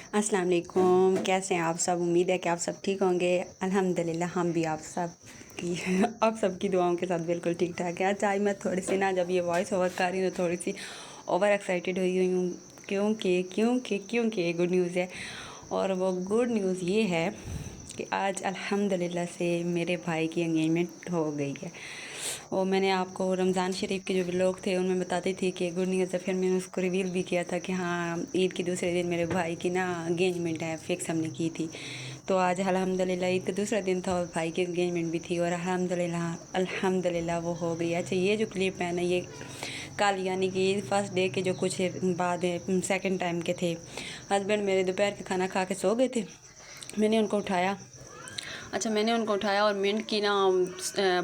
अस्सलाम वालेकुम। कैसे हैं आप सब? उम्मीद है कि आप सब ठीक होंगे। अल्हम्दुलिल्लाह हम भी आप सब की दुआओं के साथ बिल्कुल ठीक ठाक है। अच्छा, आज मैं थोड़ी सी ना जब ये वॉइस ओवर कर रही हूँ तो थोड़ी सी ओवर एक्साइटेड हुई हुई हूँ क्योंकि ये गुड न्यूज़ है। और वो गुड न्यूज़ ये है कि आज अल्हम्दुलिल्लाह से मेरे भाई की एंगेजमेंट हो गई है। वो मैंने आपको रमज़ान शरीफ के जो लोग थे उनमें बताती थी कि गुड न्यूज़ है। फिर मैंने उसको रिवील भी किया था कि हाँ, ईद के दूसरे दिन मेरे भाई की ना एंगेजमेंट है, फिक्स हमने की थी। तो आज अल्हम्दुलिल्लाह ईद का दूसरा दिन था और भाई की एंगेजमेंट भी थी और अल्हम्दुलिल्लाह वो हो गई। अच्छा, ये जो क्लिप है ना, ये कल यानी कि फर्स्ट डे के जो कुछ बाद सेकंड टाइम के थे। हस्बैंड मेरे दोपहर के खाना खा के सो गए थे। मैंने उनको उठाया और मिंट की ना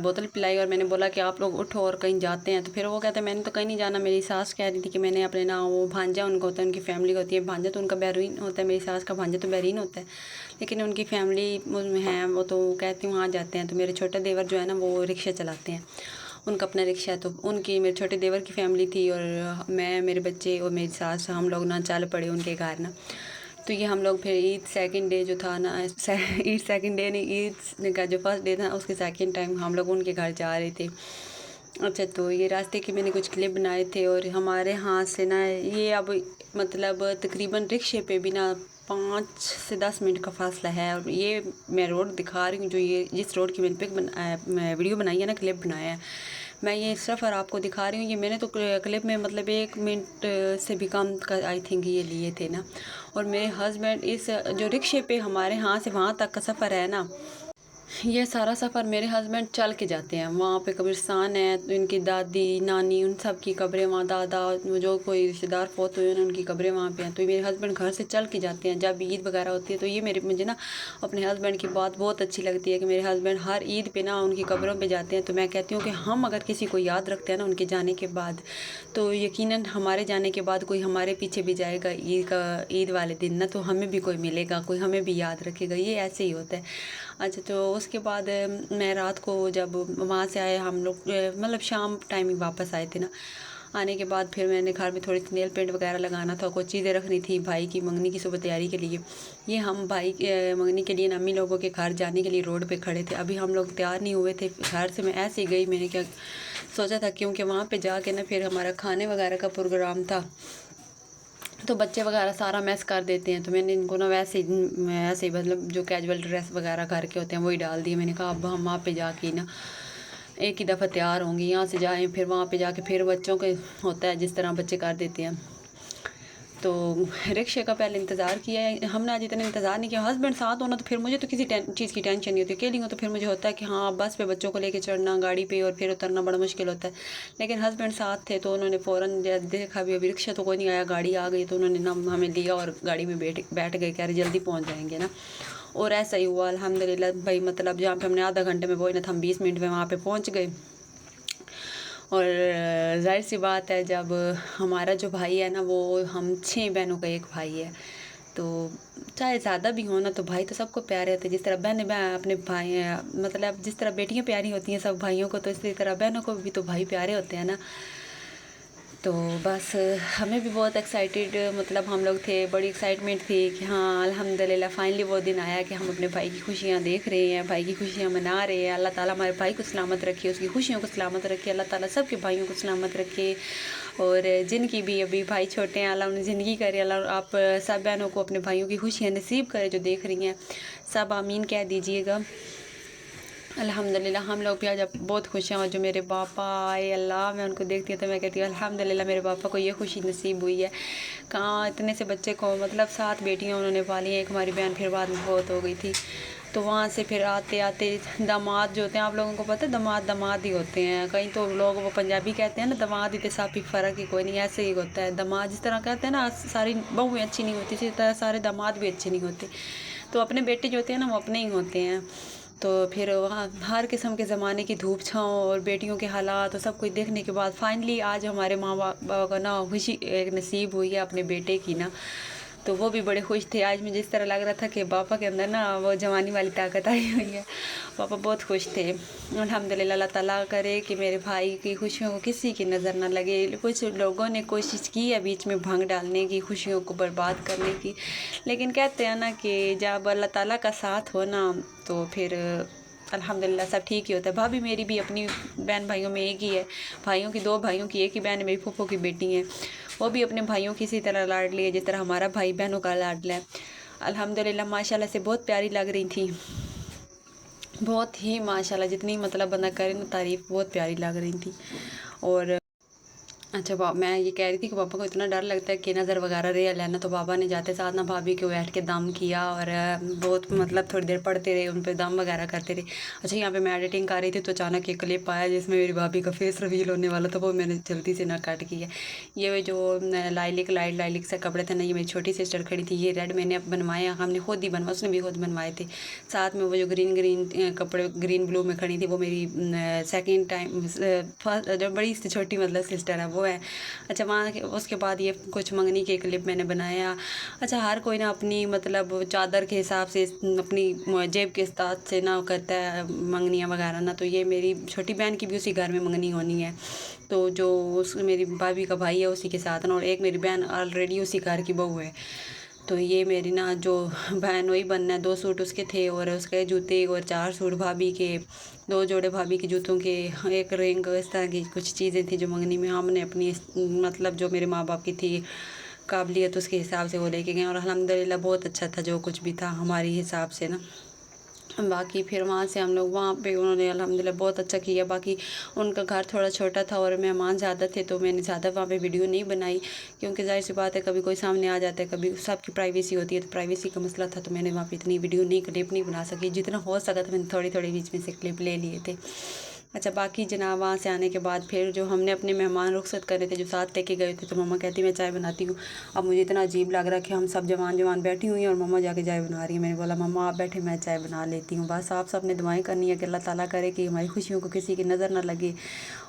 बोतल पिलाई और मैंने बोला कि आप लोग उठो और कहीं जाते हैं। तो फिर वो कहते हैं मैंने तो कहीं नहीं जाना। मेरी सास कह रही थी कि मैंने अपने ना वो भांजा उनका होता है, उनकी फैमिली होती है। भांजा तो उनका बहरीन होता है, मेरी सास का भांजा तो बहरीन होता है, लेकिन उनकी फैमिली में है वो तो कहती हूँ वहाँ जाते हैं। तो मेरे छोटे देवर जो है ना वो रिक्शा चलाते हैं, उनका अपना रिक्शा है। तो उनकी मेरे छोटे देवर की फैमिली थी और मैं, मेरे बच्चे और मेरी सास, हम लोग ना चल पड़े उनके घर ना। तो ये हम लोग फिर ईद सेकंड डे जो था ना, ईद सेकंड डे नहीं, ईद का जो फर्स्ट डे था उसके सेकंड टाइम हम लोग उनके घर जा रहे थे। अच्छा, तो ये रास्ते के मैंने कुछ क्लिप बनाए थे और हमारे हाथ से ना ये अब मतलब तकरीबन रिक्शे पे भी ना 5 से 10 मिनट का फासला है। और ये मैं रोड दिखा रही हूँ, जो ये जिस रोड की मैंने वीडियो बनाई है ना, क्लिप बनाया है, मैं ये सफ़र आपको दिखा रही हूँ। ये मैंने तो क्लिप में मतलब 1 मिनट से भी कम का आई थिंक ये लिए थे ना। और मेरे हस्बैंड इस जो रिक्शे पे हमारे यहाँ से वहाँ तक का सफ़र है ना, ये सारा सफ़र मेरे हस्बैंड चल के जाते हैं। वहाँ पे कब्रिस्तान है, तो इनकी दादी नानी उन सब की कब्रें वहाँ, दादा जो कोई रिश्तेदार फोत हुए हैं उनकी कब्रें वहाँ पे हैं। तो मेरे हस्बैंड घर से चल के जाते हैं जब ईद वगैरह होती है। तो ये मुझे ना अपने हस्बैंड की बात बहुत अच्छी लगती है कि मेरे हस्बैंड हर ईद पे ना उनकी कब्रों पे जाते हैं। तो मैं कहती हूँ कि हम अगर किसी को याद रखते हैं ना उनके जाने के बाद, तो यकीनन हमारे जाने के बाद कोई हमारे पीछे भी जाएगा ईद वाले दिन ना, तो हमें भी कोई मिलेगा, कोई हमें भी याद रखेगा। ये ऐसे ही होता है। अच्छा, तो उसके बाद मैं रात को जब वहाँ से आए, हम लोग मतलब शाम टाइम ही वापस आए थे ना। आने के बाद फिर मैंने घर में थोड़ी सी नेल पेंट वगैरह लगाना था, कुछ चीज़ें रखनी थी भाई की मंगनी की सुबह तैयारी के लिए। ये हम भाई मंगनी के लिए अम्मी लोगों के घर जाने के लिए रोड पे खड़े थे। अभी हम लोग तैयार नहीं हुए थे घर से, मैं ऐसे ही गई। मैंने क्या सोचा था, क्योंकि वहाँ पे जाके ना फिर हमारा खाने वगैरह का प्रोग्राम था, तो बच्चे वगैरह सारा मैस कर देते हैं। तो मैंने इनको ना वैसे ही मतलब जो कैजुअल ड्रेस वगैरह करके होते हैं वही डाल दिए। मैंने कहा अब हम वहाँ पे जाके ना एक ही दफ़ा तैयार होंगी, यहाँ से जाएं फिर वहाँ पे जाके फिर बच्चों के होता है जिस तरह बच्चे कर देते हैं। तो रिक्शे का पहले इंतज़ार किया है हमने, आज इतना इंतज़ार नहीं किया। हस्बैंड साथ होना तो फिर मुझे तो किसी चीज़ की टेंशन नहीं होती। अकेली हो तो फिर मुझे होता है कि हाँ, बस पे बच्चों को लेके चढ़ना गाड़ी पे और फिर उतरना बड़ा मुश्किल होता है। लेकिन हस्बैंड साथ थे तो उन्होंने फ़ौरन देखा भी अभी रिक्शा तो कोई नहीं आया, गाड़ी आ गई, तो उन्होंने ना हमें लिया और गाड़ी में बैठ गए, कह रहे जल्दी पहुँच जाएंगे ना। और ऐसा ही हुआ अल्हम्दुलिल्लाह भाई। मतलब जहाँ पे हमने आधा घंटे में, वो ना हम 20 मिनट में वहाँ पे पहुँच गए। और ज़ाहिर सी बात है, जब हमारा जो भाई है ना, वो हम 6 बहनों का एक भाई है, तो चाहे ज़्यादा भी हो ना, तो भाई तो सबको प्यारे होते हैं। जिस तरह बहन अपने भाई मतलब जिस तरह बेटियां प्यारी होती हैं सब भाइयों को, तो इसी तरह बहनों को भी तो भाई प्यारे होते हैं ना। तो बस हमें भी बहुत एक्साइटेड, मतलब हम लोग थे, बड़ी एक्साइटमेंट थी कि हाँ अल्हम्दुलिल्लाह फाइनली वो दिन आया कि हम अपने भाई की खुशियाँ देख रहे हैं, भाई की खुशियाँ मना रहे हैं। अल्लाह ताला हमारे भाई को सलामत रखे, उसकी खुशियों को सलामत रखे। अल्लाह ताला सबके भाइयों को सलामत रखे। और जिनकी भी अभी भाई छोटे हैं, अल्लाह उन्हें ज़िंदगी करे। अल्लाह आप सब बहनों को अपने भाइयों की खुशियाँ नसीब करे जो देख रही हैं। सब आमीन कह दीजिएगा। अल्हम्दुलिल्लाह हम लोग भी आज बहुत खुश हैं। और जो मेरे पापा आए, अल्लाह मैं उनको देखती हूँ तो मैं कहती हूँ अल्हम्दुलिल्लाह मेरे पापा को ये खुशी नसीब हुई है। कहाँ इतने से बच्चे को, मतलब 7 बेटियाँ उन्होंने पाली हैं, एक हमारी बहन फिर बाद में बहुत हो गई थी। तो वहाँ से फिर आते आते दामाद जो होते हैं, आप लोगों को पता है दामाद ही होते हैं। कहीं तो लोग वो पंजाबी कहते हैं ना दामाद ही, तो साफी फ़र्क ही कोई नहीं, ऐसे ही होता है। दामाद जिस तरह कहते हैं ना सारी बहुएँ अच्छी नहीं होती, इसी तरह सारे दामाद भी अच्छे नहीं होते। तो अपने बेटे जो होते हैं ना वो अपने ही होते हैं। तो फिर वहाँ हर किस्म के ज़माने की धूप छाँव और बेटियों के हालात और सब कुछ देखने के बाद फाइनली आज हमारे माँ बाप को ना खुशी एक नसीब हुई है अपने बेटे की ना। تو وہ بھی بڑے خوش تھے. آج مجھے اس طرح لگ رہا تھا کہ پاپا کے اندر نا وہ جوانی والی طاقت آئی ہوئی ہے. پاپا بہت خوش تھے. الحمدللہ اللہ تعالیٰ کرے کہ میرے بھائی کی خوشیوں کو کسی کی نظر نہ لگے. کچھ لوگوں نے کوشش کی ہے بیچ میں بھنگ ڈالنے کی, خوشیوں کو برباد کرنے کی, لیکن کہتے ہیں نا کہ جب اللہ تعالیٰ کا ساتھ ہو نا تو پھر الحمدللہ سب ٹھیک ہی ہوتا ہے. بھابھی میری بھی اپنی بہن بھائیوں میں ایک ہی ہے. بھائیوں کی 2 بھائیوں کی ایک ہی بہن ہے, میری پھوپھو کی بیٹی ہیں. وہ بھی اپنے بھائیوں کی اسی طرح لاڈلی ہے جس طرح ہمارا بھائی بہنوں کا لاڈلا ہے. الحمدللہ ماشاءاللہ سے بہت پیاری لگ رہی تھی, بہت ہی ماشاءاللہ جتنی مطلب بندہ کرے نا تعریف, بہت پیاری لگ رہی تھی. اور اچھا میں یہ کہہ رہی تھی کہ پاپا کو اتنا ڈر لگتا ہے کہ نظر وغیرہ رے لینا, تو پاپا نے جاتے ساتھ نا بھابھی کے بیٹھ کے دم کیا اور بہت مطلب تھوڑی دیر پڑھتے رہے, ان پہ دم وغیرہ کرتے رہے. اچھا یہاں پہ میں ایڈیٹنگ کر رہی تھی تو اچانک ایک کلپ آیا جس میں میری بھابھی کا فیس ریویل ہونے والا تھا, وہ میں نے جلدی سے نہ کٹ کیا. یہ جو لائلک سے کپڑے تھے نا, یہ میری چھوٹی سسٹر کھڑی تھی, یہ ریڈ میں نے بنوایا, ہم نے خود ہی بنوایا, اس نے بھی خود بنوائے تھے. ساتھ میں وہ جو گرین کپڑے گرین بلو میں کھڑی تھی وہ میری سیکنڈ ٹائم جو بڑی چھوٹی مطلب سسٹر ہے وہ ہے. اچھا وہاں اس کے بعد یہ کچھ منگنی کے کلپ میں نے بنایا. اچھا ہر کوئی نا اپنی مطلب چادر کے حساب سے اپنی جیب کے استاد سے نہ کرتا ہے منگنیاں وغیرہ نا, تو یہ میری چھوٹی بہن کی بھی اسی گھر میں منگنی ہونی ہے, تو جو اس میری بھابھی کا بھائی ہے اسی کے ساتھ نا, اور ایک میری بہن آلریڈی اسی گھر کی بہو ہے. تو یہ میری نا جو بہن وہی بننا ہے, 2 سوٹ اس کے تھے اور اس کے جوتے, اور 4 سوٹ بھابھی کے, 2 جوڑے بھابھی کے جوتوں کے, ایک رنگ, اس طرح کی کچھ چیزیں تھیں جو منگنی میں ہم نے اپنی مطلب جو میرے ماں باپ کی تھی قابلیت اس کے حساب سے وہ لے کے گئے, اور الحمدللہ بہت اچھا تھا جو کچھ بھی تھا ہماری حساب سے نا. باقی پھر وہاں سے ہم لوگ وہاں پہ انہوں نے الحمدللہ بہت اچھا کیا. باقی ان کا گھر تھوڑا چھوٹا تھا اور مہمان زیادہ تھے, تو میں نے زیادہ وہاں پہ ویڈیو نہیں بنائی, کیونکہ ظاہر سی بات ہے کبھی کوئی سامنے آ جاتا ہے, کبھی سب کی پرائیویسی ہوتی ہے, تو پرائیویسی کا مسئلہ تھا, تو میں نے وہاں پہ اتنی ویڈیو نہیں کلپ نہیں بنا سکی. جتنا ہو سکا تھا میں نے تھوڑی بیچ میں سے کلپ لے لیے تھے. اچھا باقی جناب وہاں سے آنے کے بعد پھر جو ہم نے اپنے مہمان رخصت کرے تھے جو ساتھ لے کے گئے تھے, تو مما کہتی میں چائے بناتی ہوں. اب مجھے اتنا عجیب لگ رہا ہے کہ ہم سب جوان بیٹھی ہوئی ہیں اور مما جا کے چائے بنا رہی ہیں. میں نے بولا مما آپ بیٹھے, میں چائے بنا لیتی ہوں. بس آپ سب نے دعائیں کرنی ہے کہ اللہ تعالیٰ کرے کہ ہماری خوشیوں کو کسی کی نظر نہ لگے,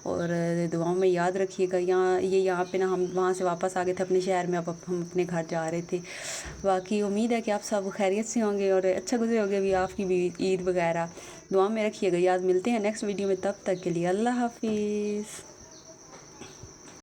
اور دعاؤں میں یاد رکھیے گا. یہاں پہ نا ہم وہاں سے واپس آ گئے تھے اپنے شہر میں, اب ہم اپنے گھر جا رہے تھے. باقی امید ہے کہ آپ سب خیریت سے ہوں گے اور اچھا گزرے ہوگے بھی آپ کی بھی عید وغیرہ. دعا میں رکھیے گا, یاد. ملتے ہیں نیکسٹ ویڈیو میں, تب تک کے لیے اللہ حافظ.